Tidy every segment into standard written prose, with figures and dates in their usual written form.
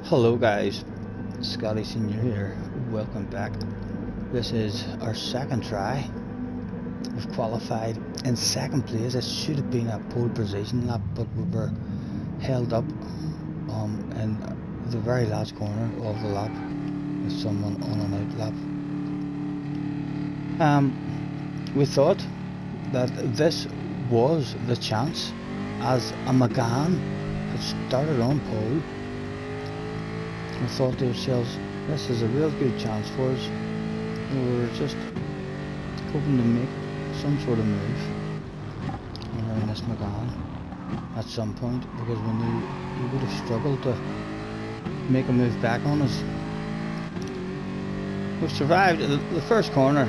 Hello guys, SCOTTIESNR here, welcome back. This is our second try. We've qualified in second place. It should have been a pole position lap, but we were held up in the very last corner of the lap with someone on an out lap. We thought that this was the chance, as a McGann had started on pole. We thought to ourselves, this is a real good chance for us. We were just hoping to make some sort of move around this McGann at some point, because we knew he would have struggled to make a move back on us. We've survived the first corner.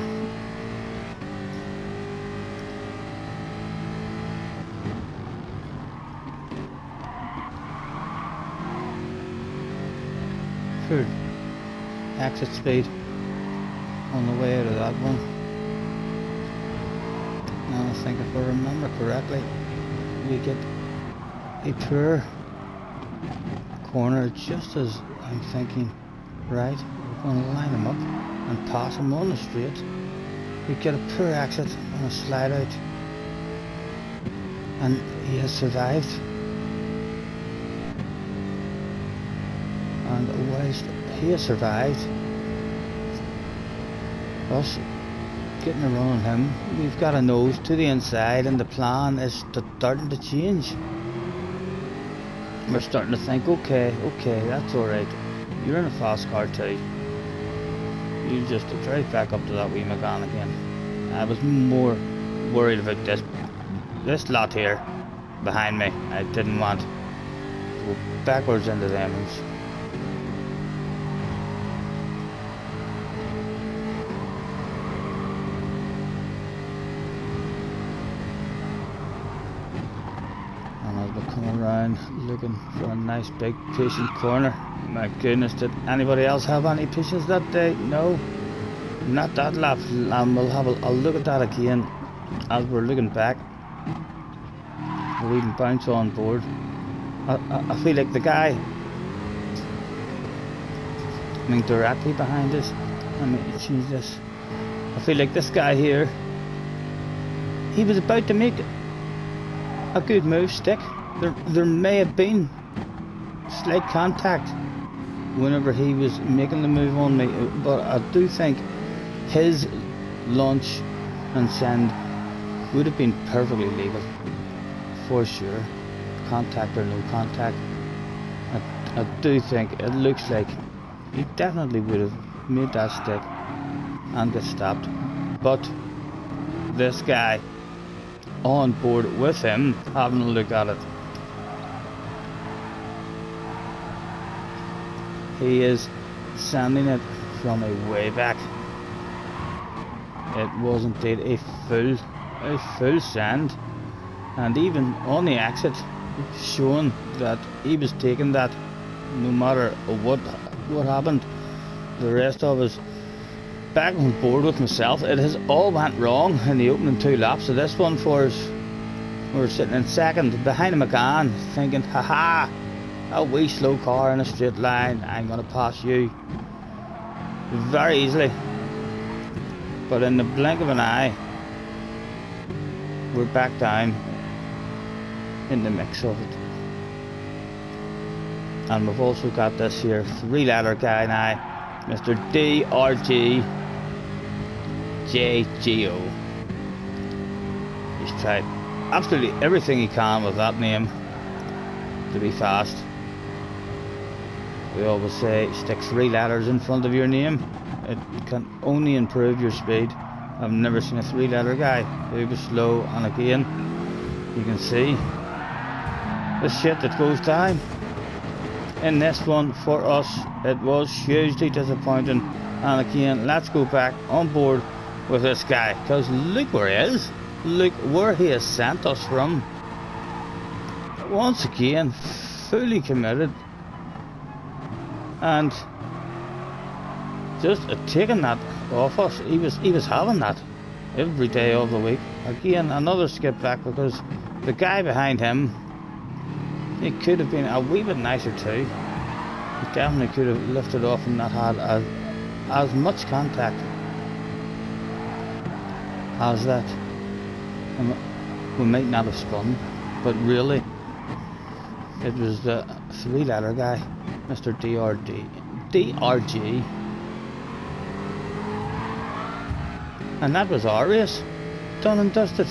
Good exit speed on the way out of that one. Now I think if I remember correctly, we get a poor corner just as I'm thinking, right, we're going to line him up and pass him on the straight. We get a poor exit on a slide out, and he has survived. And whilst he has survived, us getting a run on him, we've got a nose to the inside, and the plan is starting to change. We're starting to think, okay, that's alright. You're in a fast car too. You just drive back up to that wee McGann again. I was more worried about this lot here behind me. I didn't want to go backwards into them. Come around looking for a nice big patient corner. My goodness, did anybody else have any patience that day? No, not that lap. And we'll have a look at that again as we're looking back. We'll even bounce on board. I feel like the guy, directly behind us. Change this. I feel like this guy here, he was about to make a good move stick. There may have been slight contact whenever he was making the move on me, but I do think his launch and send would have been perfectly legal, for sure, contact or no contact. I do think it looks like he definitely would have made that stick and got stopped, but this guy on board with him having a look at it, he is sending it from a way back. It was indeed a full send, and even on the exit showing that he was taking that no matter what happened. The rest of us back on board with myself. It has all went wrong in the opening two laps of this one for us. We were sitting in second behind a McGann thinking, haha, a wee slow car in a straight line, I'm going to pass you very easily. But in the blink of an eye, we're back down in the mix of it. And we've also got this here 3-letter guy now, Mr. DRGJGO. He's tried absolutely everything he can with that name to be fast. We always say stick 3 letters in front of your name. It can only improve your speed. I've never seen a 3-letter guy who was slow, and again you can see the shit that goes down in this one for us. It was hugely disappointing, and again let's go back on board with this guy, because look where he is, look where he has sent us from. Once again fully committed and just taking that off us. He was having that every day of the week. Again another skip back, because the guy behind him, it could have been a wee bit nicer too. He definitely could have lifted off and not had as much contact as that. And we might not have spun, but really it was the 3-letter guy, Mr. DRG, and that was our race, done and dusted.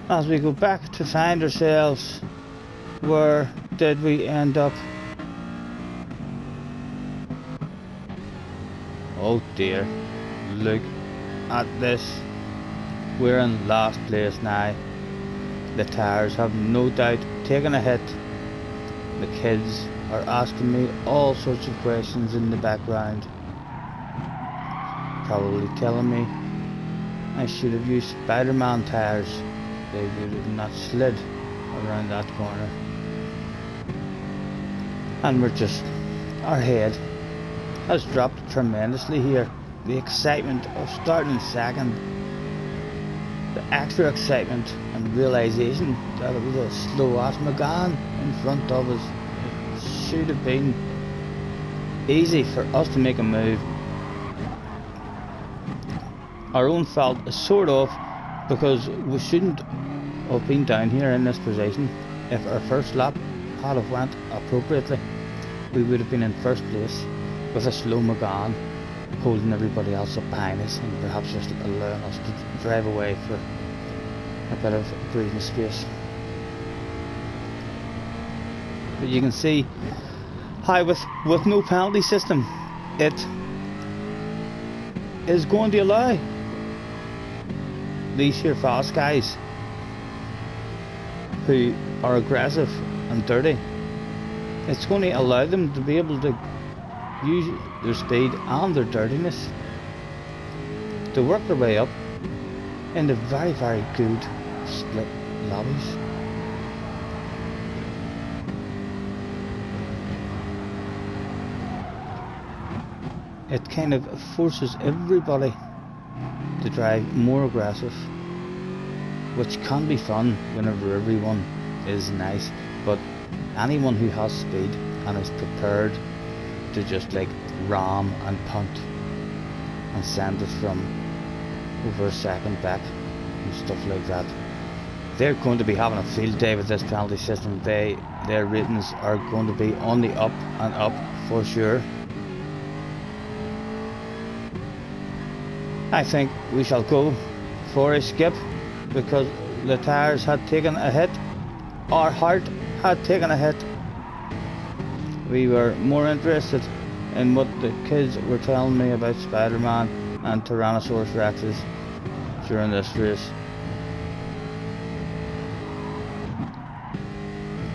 As we go back to find ourselves, where did we end up? Oh dear, look at this. We're in last place now. The tires have no doubt taken a hit. The kids are asking me all sorts of questions in the background, probably telling me I should have used Spider-Man tires. They would have not slid around that corner. And our head has dropped tremendously here. The excitement of starting second, the extra excitement and realization that it was a slow-ass McGann in front of us. It should have been easy for us to make a move. Our own fault, sort of, because we shouldn't have been down here in this position. If our first lap had have went appropriately, we would have been in first place with a slow McGann holding everybody else up behind us and perhaps just allowing us to drive away for a bit of breathing space. But you can see how with no penalty system, it is going to allow these here fast guys who are aggressive and dirty, it's going to allow them to be able to use their speed and their dirtiness to work their way up into very, very good split lobbies. It kind of forces everybody to drive more aggressive, which can be fun whenever everyone is nice, but anyone who has speed and is prepared to just like ram and punt and send us from over a second back and stuff like that, they're going to be having a field day with this penalty system. Their ratings are going to be on the up and up for sure. I think we shall go for a skip because the tyres had taken a hit. Our heart had taken a hit. We were more interested in what the kids were telling me about Spider-Man and Tyrannosaurus Rexes during this race.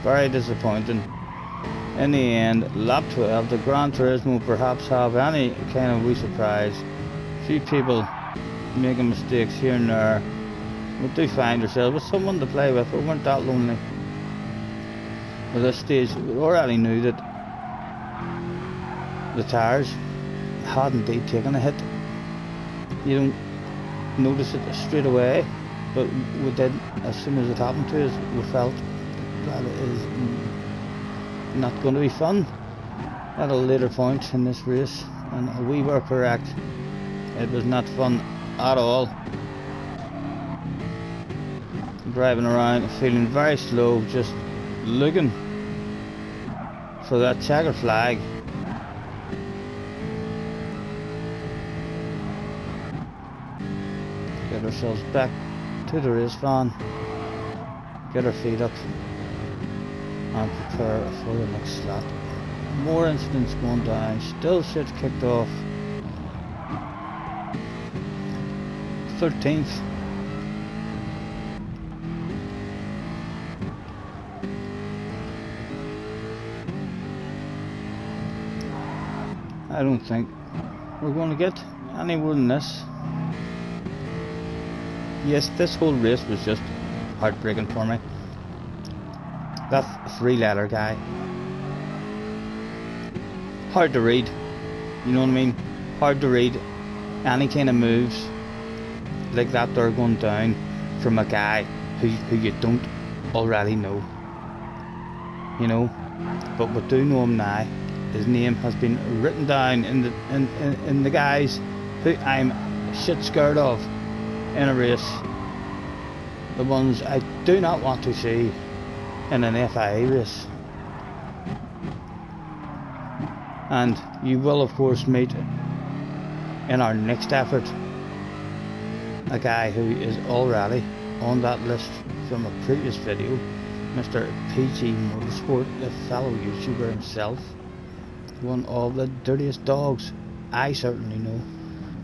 Very disappointing. In the end, lap 12, the Gran Turismo perhaps have any kind of wee surprise. Few people making mistakes here and there. We do find ourselves with someone to play with. We weren't that lonely. At this stage, we already knew that the tyres had indeed taken a hit. You don't notice it straight away, but we did. As soon as it happened to us, we felt that it is not going to be fun at a later point in this race, and we were correct. It was not fun at all. Driving around feeling very slow, just looking for that checkered flag. Get ourselves back to the race van, get our feet up and prepare for the next lap. More incidents going down, still shit kicked off. 13th. I don't think we're going to get any more than this. Yes, this whole race was just heartbreaking for me. That 3-letter guy, hard to read, you know what I mean? Hard to read any kind of moves like that they're going down from a guy who you don't already know. you know. But we do know him now. His name has been written down in the guys who I'm shit scared of in a race. The ones I do not want to see in an FIA race. And you will of course meet in our next effort a guy who is already on that list from a previous video, Mr. PG Motorsport, the fellow YouTuber himself, one of the dirtiest dogs I certainly know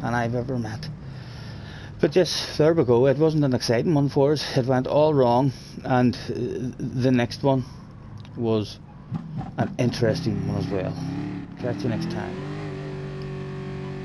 and I've ever met. But yes, there we go. It wasn't an exciting one for us. It went all wrong, and the next one was an interesting one as well. Catch you next time.